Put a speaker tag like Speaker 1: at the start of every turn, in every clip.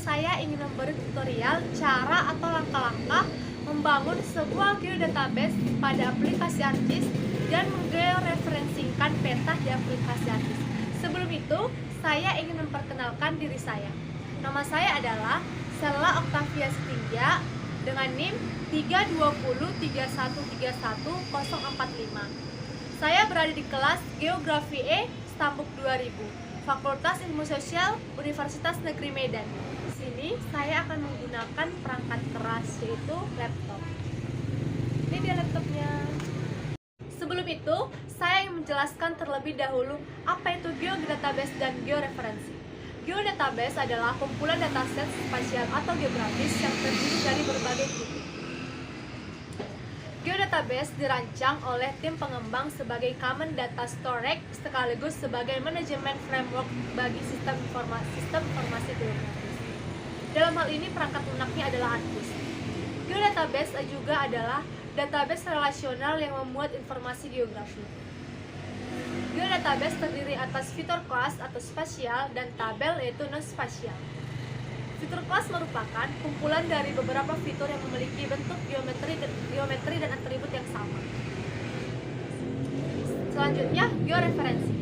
Speaker 1: saya ingin memberi tutorial cara atau langkah-langkah membangun sebuah geodatabase pada aplikasi ArcGIS dan menggeoreferensikan peta di aplikasi ArcGIS. Sebelum itu, saya ingin memperkenalkan diri saya. Nama saya adalah Sela Octavia Sitinggya dengan NIM 32031311045. Saya berada di kelas Geografi E Stambuk 2000, Fakultas Ilmu Sosial Universitas Negeri Medan. Di sini saya akan menggunakan perangkat keras, yaitu laptop. Ini dia laptopnya. Sebelum itu, saya ingin menjelaskan terlebih dahulu apa itu geodatabase dan georeferensi. Geodatabase adalah kumpulan dataset spasial atau geografis yang terdiri dari berbagai titik. Geodatabase dirancang oleh tim pengembang sebagai common data storage sekaligus sebagai manajemen framework bagi sistem informasi geografis. Dalam hal ini perangkat lunaknya adalah ArcGIS. Geodatabase juga adalah database relasional yang memuat informasi geografi. Geodatabase terdiri atas fitur kelas atau spasial dan tabel yaitu non-spasial. Fitur kelas merupakan kumpulan dari beberapa fitur yang memiliki bentuk geometri dan atribut yang sama. Selanjutnya, georeferensi.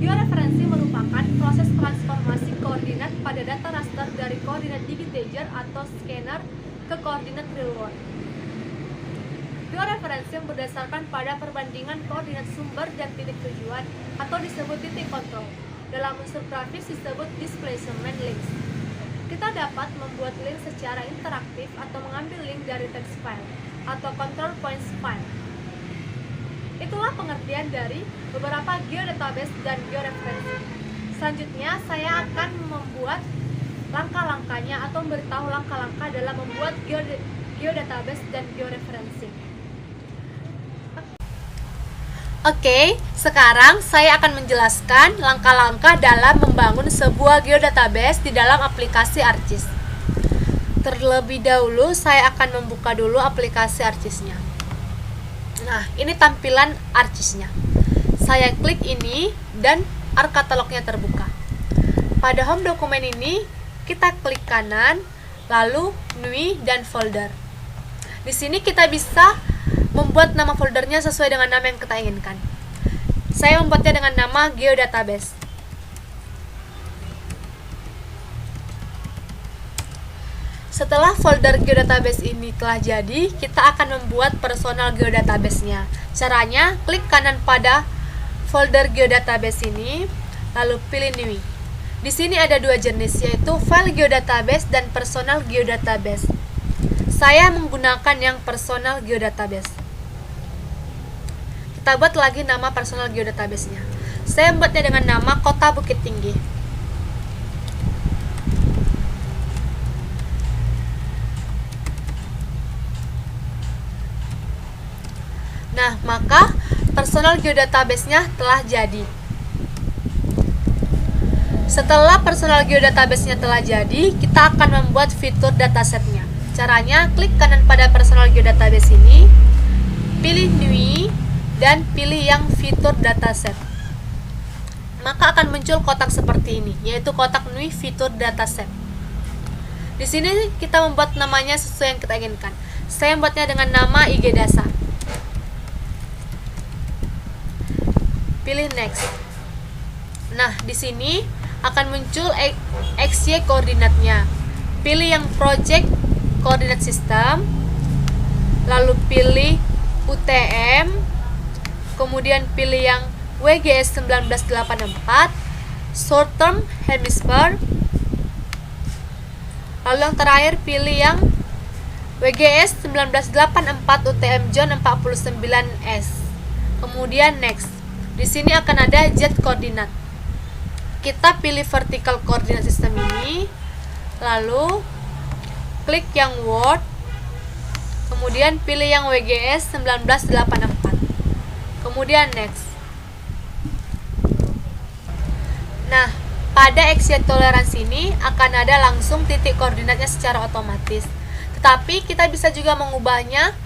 Speaker 1: Georeferensi merupakan proses transformasi koordinat pada data raster dari koordinat digitizer atau scanner ke koordinat real world. Georeferensi yang berdasarkan pada perbandingan koordinat sumber dan titik tujuan atau disebut titik kontrol. Dalam unsur grafis disebut displacement links. Kita dapat membuat link secara interaktif atau mengambil link dari text file atau control points file. Itulah pengertian dari beberapa geodatabase dan georeferensi. Selanjutnya, saya akan membuat langkah-langkahnya atau memberitahu langkah-langkah dalam membuat geodatabase dan georeferensi. Oke, sekarang saya akan menjelaskan langkah-langkah dalam membangun sebuah geodatabase di dalam aplikasi ArcGIS. Terlebih dahulu, saya akan membuka dulu aplikasi ArcGIS-nya. Nah, ini tampilan ArcGIS-nya. Saya klik ini dan ArcCatalog-nya terbuka. Pada home dokumen ini, kita klik kanan, lalu New dan Folder. Di sini kita bisa membuat nama foldernya sesuai dengan nama yang kita inginkan. Saya membuatnya dengan nama geodatabase. Setelah folder geodatabase ini telah jadi, kita akan membuat personal geodatabase-nya. Caranya, klik kanan pada folder geodatabase ini, lalu pilih New. Di sini ada dua jenis, yaitu file geodatabase dan personal geodatabase. Saya menggunakan yang personal geodatabase. Kita buat lagi nama personal geodatabase-nya. Saya membuatnya dengan nama Kota Bukit Tinggi. Nah, maka personal geodatabase-nya telah jadi. Setelah personal geodatabase-nya telah jadi, kita akan membuat fitur dataset-nya. Caranya, klik kanan pada personal geodatabase ini, pilih New, dan pilih yang fitur dataset. Maka akan muncul kotak seperti ini, yaitu kotak New fitur dataset. Di sini kita membuat namanya sesuai yang kita inginkan. Saya membuatnya dengan nama IG dasar. Pilih next. Nah, di sini akan muncul XY koordinatnya. Pilih yang project koordinat sistem, lalu pilih UTM, kemudian pilih yang WGS 1984, short term hemisphere, lalu yang terakhir pilih yang WGS 1984 UTM Zone 49S. Kemudian next. Di sini akan ada Z koordinat. Kita pilih vertical coordinate system ini, lalu klik yang Word, kemudian pilih yang WGS 1984. Kemudian next. Nah, pada XY toleransi ini akan ada langsung titik koordinatnya secara otomatis. Tetapi kita bisa juga mengubahnya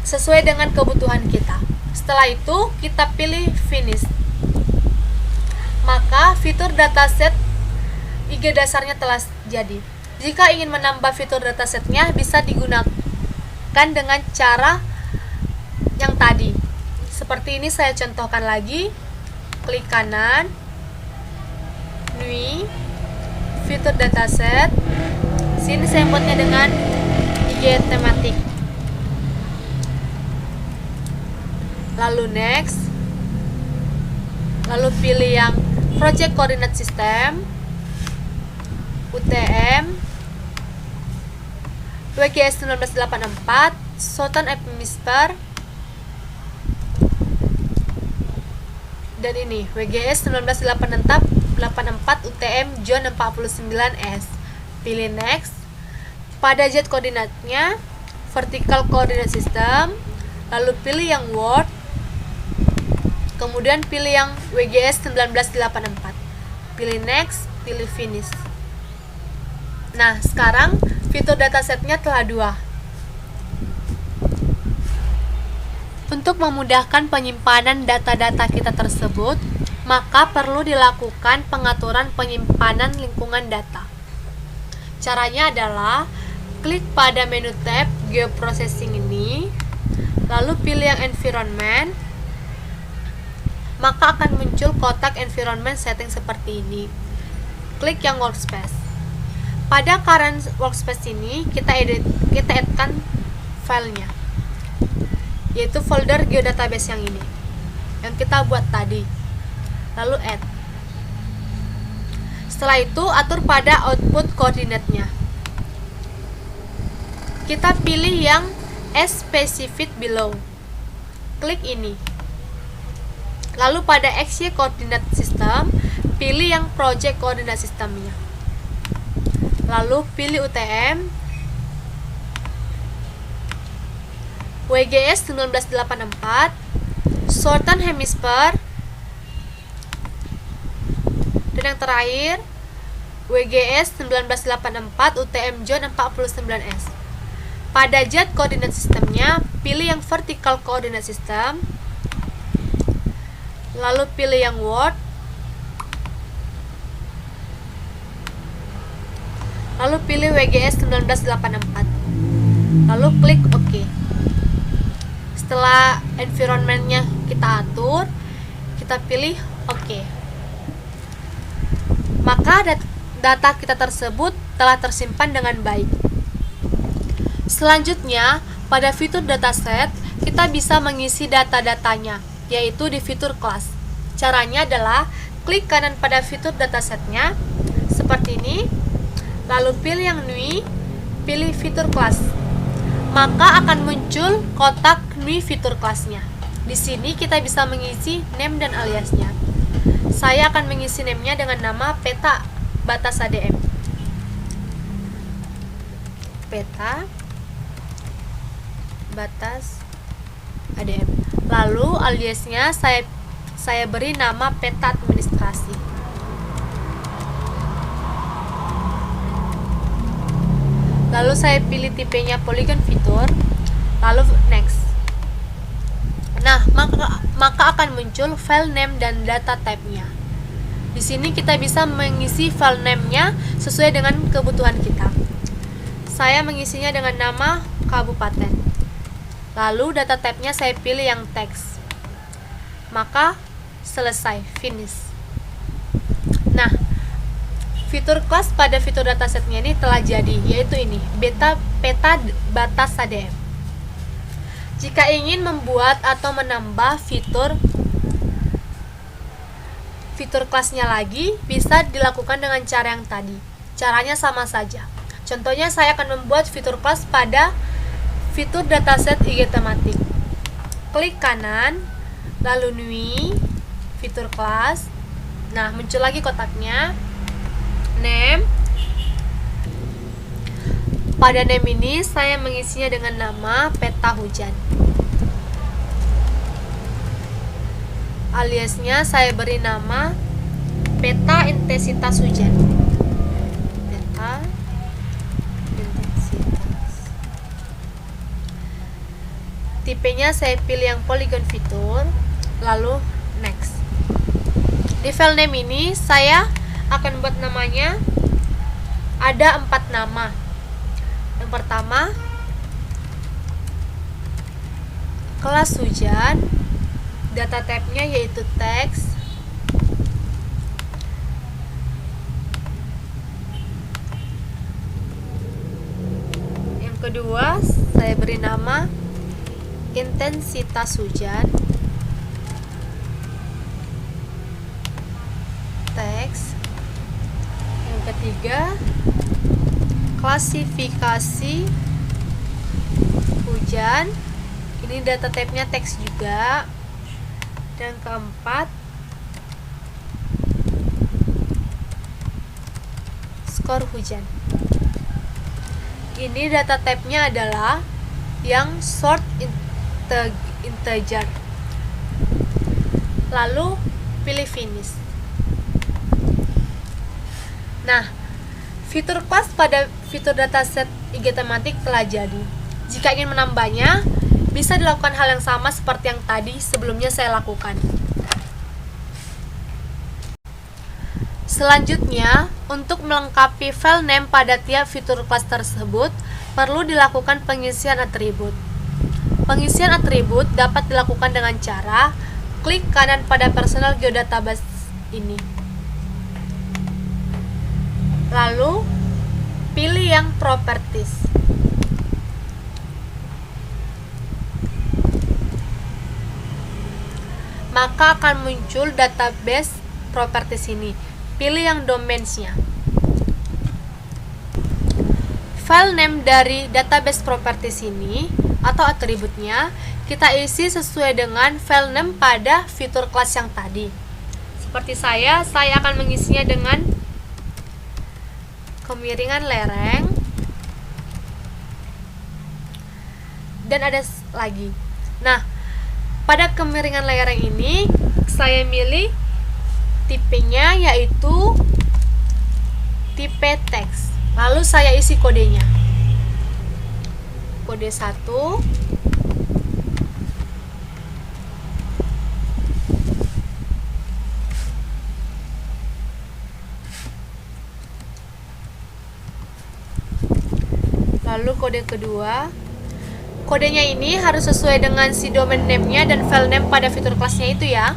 Speaker 1: sesuai dengan kebutuhan kita. Setelah itu, kita pilih Finish. Maka fitur dataset IG dasarnya telah jadi. Jika ingin menambah fitur datasetnya, bisa digunakan dengan cara yang tadi. Seperti ini saya contohkan lagi. Klik kanan, NUI, fitur dataset. Sini saya buatnya dengan IG tematik. Lalu next. Lalu pilih yang Project Coordinate System, UTM, WGS 1984, Southern Hemisphere, dan ini WGS 1984 UTM Zone 49S. Pilih next. Pada Z koordinatnya Vertical Coordinate System, lalu pilih yang Word, kemudian pilih yang WGS 1984. Pilih next, pilih finish. Nah, sekarang fitur datasetnya telah 2. Untuk memudahkan penyimpanan data-data kita tersebut, maka perlu dilakukan pengaturan penyimpanan lingkungan data. Caranya adalah klik pada menu tab Geoprocessing ini, lalu pilih yang Environment, maka akan muncul kotak environment setting seperti ini. Klik yang workspace. Pada current workspace ini kita addkan filenya, yaitu folder geodatabase yang ini yang kita buat tadi. Lalu add. Setelah itu atur pada output koordinatnya. Kita pilih yang as specified below. Klik ini. Lalu pada XY Coordinate System, pilih yang Project Coordinate Systemnya. Lalu pilih UTM, WGS 1984, Southern Hemisphere, dan yang terakhir WGS 1984 UTM Zone 49S. Pada Z Coordinate Systemnya, pilih yang Vertical Coordinate System, lalu pilih yang Word, lalu pilih WGS 1984, lalu klik OK. Setelah environment-nya kita atur, kita pilih OK. Maka data kita tersebut telah tersimpan dengan baik. Selanjutnya, pada fitur dataset, kita bisa mengisi data-datanya, yaitu di fitur kelas. Caranya adalah klik kanan pada fitur datasetnya seperti ini, lalu pilih yang NUI, pilih fitur kelas. Maka akan muncul kotak NUI fitur kelasnya. Di sini kita bisa mengisi name dan aliasnya. Saya akan mengisi name-nya dengan nama peta batas ADM. Peta batas ADM. Lalu aliasnya saya beri nama peta administrasi. Lalu saya pilih tipenya polygon fitur, lalu next. Nah, maka akan muncul file name dan data type-nya. Di sini kita bisa mengisi file name-nya sesuai dengan kebutuhan kita. Saya mengisinya dengan nama kabupaten. Lalu data type-nya saya pilih yang teks. Maka selesai, finish. Nah, fitur kelas pada fitur datasetnya ini telah jadi, yaitu ini, peta batas ADM. Jika ingin membuat atau menambah fitur kelasnya lagi, bisa dilakukan dengan cara yang tadi. Caranya sama saja. Contohnya saya akan membuat fitur kelas pada fitur dataset IG tematik. Klik kanan, lalu NUI, fitur kelas. Nah, muncul lagi kotaknya. Name. Pada name ini saya mengisinya dengan nama peta hujan. Aliasnya saya beri nama peta intensitas hujan. Peta intensitas. Tipenya saya pilih yang polygon fitur, lalu next. Di file name ini saya akan buat namanya ada 4 nama. Yang pertama, kelas hujan, data type-nya yaitu teks. Yang kedua, saya beri nama intensitas hujan, teks. Yang ketiga, klasifikasi hujan, ini data type-nya teks juga. Dan keempat, skor hujan, ini data type-nya adalah yang short integer. Lalu pilih finish. Nah, fitur kelas pada fitur dataset IG tematik telah jadi. Jika ingin menambahnya, bisa dilakukan hal yang sama seperti yang tadi sebelumnya saya lakukan. Selanjutnya, untuk melengkapi file name pada tiap fitur kelas tersebut, perlu dilakukan pengisian atribut. Pengisian atribut dapat dilakukan dengan cara klik kanan pada personal geodatabase ini. Lalu, pilih yang properties. Maka akan muncul database properties ini. Pilih yang domains-nya. File name dari database properties ini atau atributnya kita isi sesuai dengan file name pada fitur kelas yang tadi. Seperti saya akan mengisinya dengan kemiringan lereng. Dan ada lagi. Nah, pada kemiringan lereng ini saya milih tipenya yaitu tipe teks. Lalu saya isi kodenya. Kode 1, lalu kode kedua. Kodenya ini harus sesuai dengan si domain name-nya dan file name pada fitur kelasnya itu ya.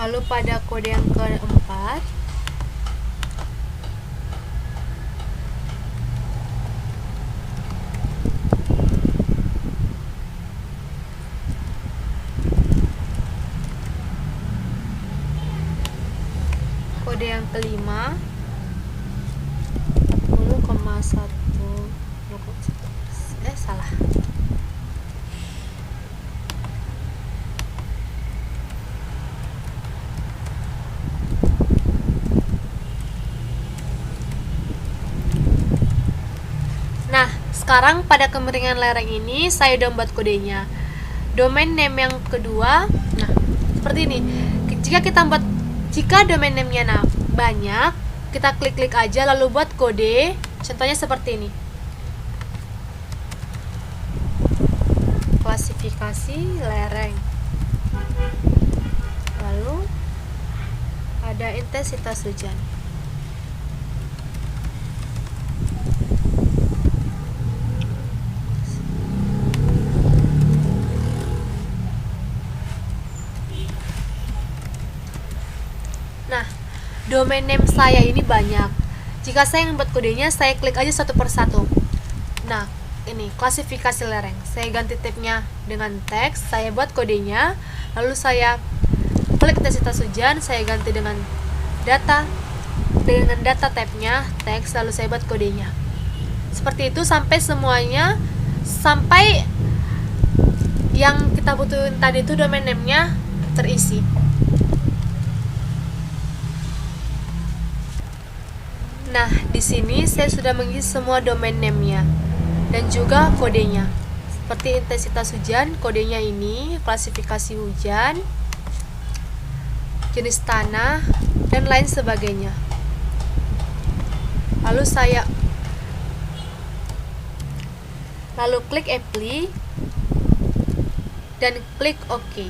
Speaker 1: Lalu pada kode yang keempat, kode yang kelima 10,1 salah. Nah, sekarang pada kemiringan lereng ini saya udah membuat kodenya. Domain name yang kedua, nah seperti ini. Jika domain name-nya banyak, kita klik-klik aja lalu buat kode. Contohnya seperti ini. Klasifikasi lereng. Lalu ada intensitas hujan. Nah, domain name saya ini banyak. Jika saya ingin buat kodenya, saya klik aja satu persatu. Nah, ini klasifikasi lereng. Saya ganti tab-nya dengan teks, saya buat kodenya, lalu saya klik intensitas hujan, saya ganti dengan data tab-nya teks, lalu saya buat kodenya. Seperti itu sampai semuanya, sampai yang kita butuhin tadi itu domain name-nya terisi. Nah, di sini saya sudah mengisi semua domain name-nya dan juga kodenya. Seperti intensitas hujan, kodenya ini, klasifikasi hujan, jenis tanah, dan lain sebagainya. Lalu klik apply dan klik OK.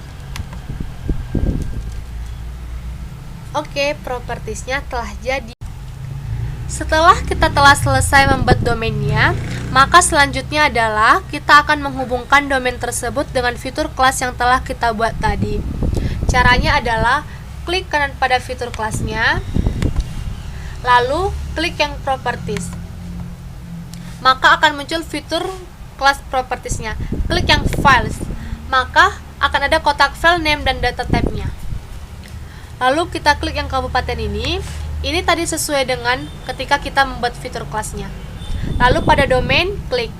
Speaker 1: Oke, propertiesnya telah jadi. Setelah kita telah selesai membuat domainnya, maka selanjutnya adalah kita akan menghubungkan domain tersebut dengan fitur kelas yang telah kita buat tadi. Caranya adalah klik kanan pada fitur kelasnya, lalu klik yang properties. Maka akan muncul fitur kelas propertiesnya. Klik yang files, maka akan ada kotak file name dan data type-nya. Lalu kita klik yang kabupaten ini tadi sesuai dengan ketika kita membuat fitur kelasnya. Lalu pada domain, klik.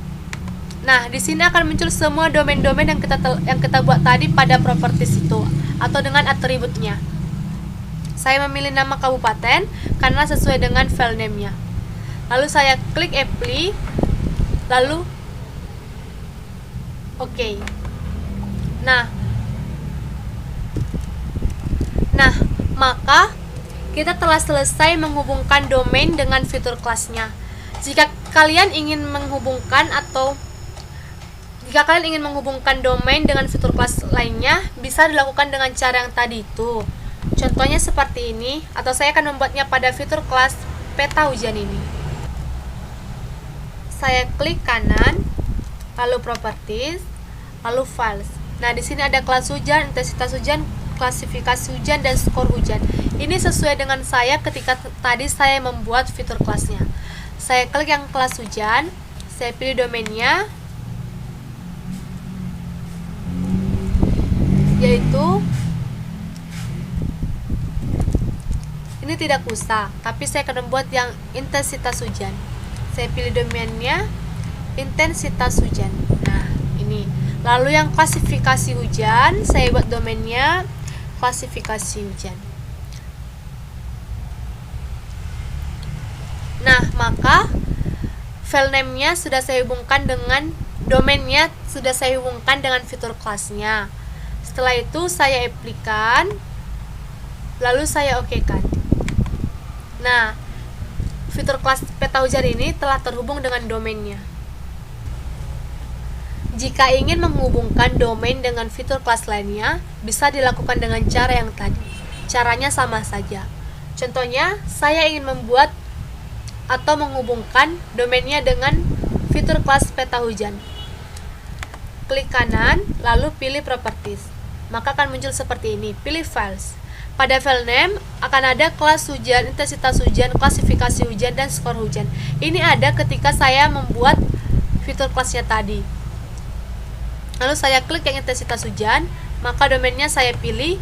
Speaker 1: Nah, di sini akan muncul semua domain-domain yang kita buat tadi pada properties itu atau dengan atributnya. Saya memilih nama kabupaten karena sesuai dengan file name-nya. Lalu saya klik apply, lalu OK. Nah, maka kita telah selesai menghubungkan domain dengan fitur kelasnya. Jika kalian ingin menghubungkan domain dengan fitur kelas lainnya, bisa dilakukan dengan cara yang tadi itu. Contohnya seperti ini, atau saya akan membuatnya pada fitur kelas peta hujan ini. Saya klik kanan, lalu properties, lalu files. Nah, di sini ada kelas hujan, intensitas hujan, klasifikasi hujan, dan skor hujan. Ini sesuai dengan saya ketika tadi saya membuat fitur kelasnya. Saya klik yang kelas hujan, saya pilih domainnya, yaitu ini tidak usah, tapi saya akan membuat yang intensitas hujan. Saya pilih domainnya intensitas hujan. Nah, ini. Lalu yang klasifikasi hujan, saya buat domainnya klasifikasi hujan. Nah, maka file name-nya sudah saya hubungkan dengan domainnya, sudah saya hubungkan dengan fitur kelasnya. Setelah itu saya apply-kan, lalu saya OK-kan. Nah, fitur kelas peta hujan ini telah terhubung dengan domainnya. Jika ingin menghubungkan domain dengan fitur kelas lainnya, bisa dilakukan dengan cara yang tadi. Caranya sama saja. Contohnya, saya ingin membuat atau menghubungkan domainnya dengan fitur kelas peta hujan. Klik kanan, lalu pilih properties. Maka akan muncul seperti ini. Pilih files. Pada file name akan ada kelas hujan, intensitas hujan, klasifikasi hujan, dan skor hujan. Ini ada ketika saya membuat fitur kelasnya tadi. Lalu saya klik yang intensitas hujan, maka domainnya saya pilih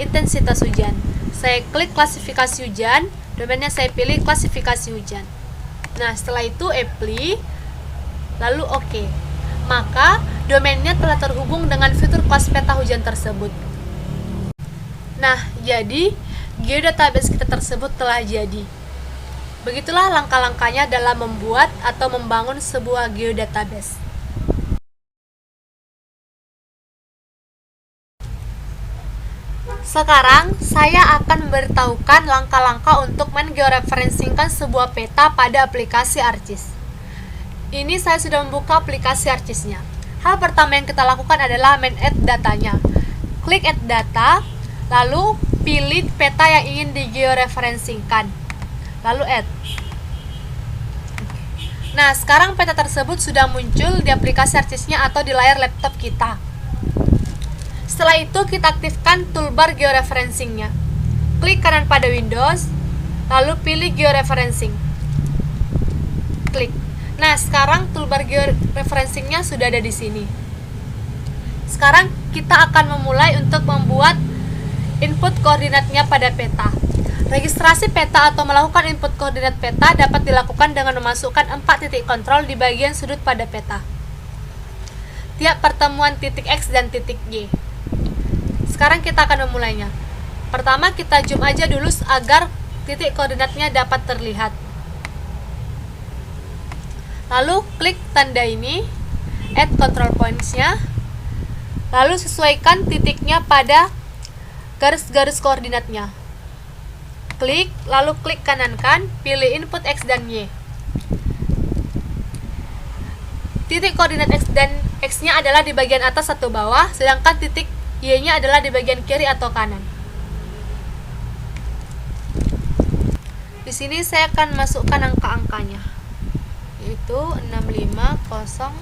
Speaker 1: intensitas hujan. Saya klik klasifikasi hujan, domainnya saya pilih klasifikasi hujan. Nah, setelah itu apply, lalu OK. Maka domainnya telah terhubung dengan fitur kelas peta hujan tersebut. Nah, jadi geodatabase kita tersebut telah jadi. Begitulah langkah-langkahnya dalam membuat atau membangun sebuah geodatabase. Sekarang, saya akan memberitahukan langkah-langkah untuk menggeoreferensikan sebuah peta pada aplikasi ArcGIS. Ini saya sudah membuka aplikasi ArcGIS-nya. Hal pertama yang kita lakukan adalah add datanya. Klik add data, lalu pilih peta yang ingin digeoreferensikan. Lalu add. Nah, sekarang peta tersebut sudah muncul di aplikasi ArcGIS-nya atau di layar laptop kita. Setelah itu kita aktifkan toolbar georeferencing-nya. Klik kanan pada Windows, lalu pilih georeferencing. Klik. Nah, sekarang toolbar georeferencing-nya sudah ada di sini. Sekarang kita akan memulai untuk membuat input koordinatnya pada peta. Registrasi peta atau melakukan input koordinat peta dapat dilakukan dengan memasukkan 4 titik kontrol di bagian sudut pada peta. Tiap pertemuan titik X dan titik Y. Sekarang kita akan memulainya. Pertama kita zoom aja dulu agar titik koordinatnya dapat terlihat. Lalu klik tanda ini, add control points-nya. Lalu sesuaikan titiknya pada garis-garis koordinatnya. Klik, lalu klik kanankan, pilih input X dan Y. Titik koordinat X dan X-nya adalah di bagian atas atau bawah, sedangkan titik Y-nya adalah di bagian kiri atau kanan. Di sini saya akan masukkan angka-angkanya, yaitu 650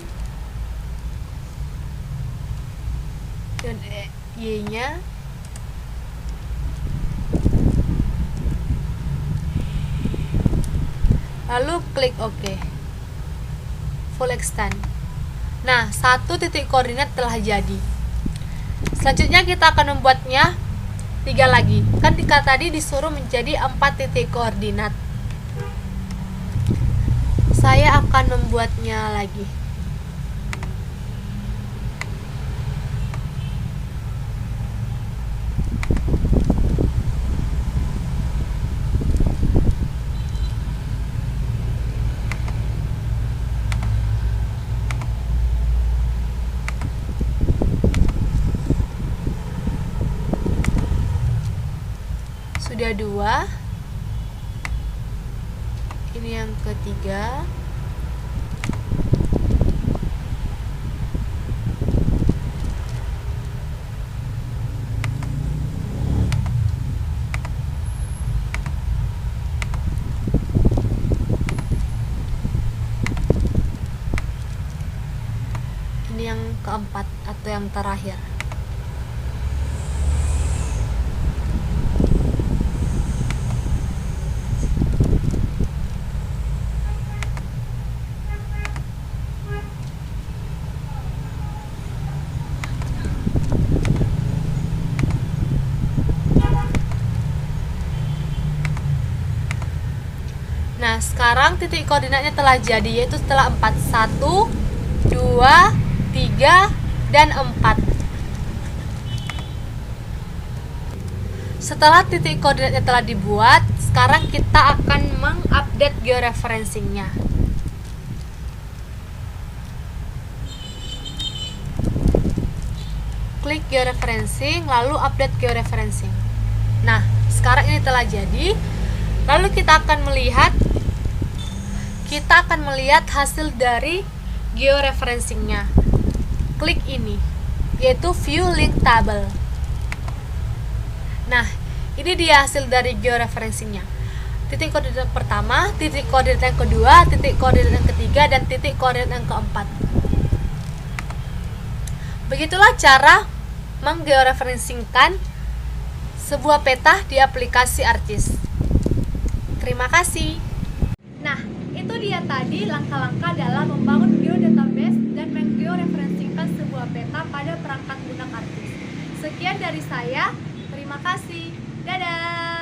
Speaker 1: dan Y-nya lalu klik OK, full extend. Nah, satu titik koordinat telah jadi. Selanjutnya kita akan membuatnya 3 lagi. Kan tadi disuruh menjadi 4 titik koordinat. Saya akan membuatnya lagi. Sudah 2. Ini yang ketiga. Ini yang keempat atau yang terakhir. Nah, sekarang titik koordinatnya telah jadi, yaitu setelah 4, 1, 2, 3, dan 4. Setelah titik koordinatnya telah dibuat, sekarang kita akan mengupdate georeferencingnya. Klik georeferencing, lalu update georeferencing. Nah, sekarang ini telah jadi. Lalu kita akan melihat hasil dari georeferencingnya. Klik ini, yaitu view link table. Nah, ini dia hasil dari georeferencingnya. Titik koordinat pertama, titik koordinat yang kedua, titik koordinat yang ketiga, dan titik koordinat yang keempat. Begitulah cara menggeoreferencingkan sebuah peta di aplikasi ArcGIS. Terima kasih. Nah, itu dia tadi langkah-langkah dalam membangun geodatabase dan menggeoreferencingkan sebuah peta pada perangkat lunak ArcGIS. Sekian dari saya. Terima kasih. Dadah.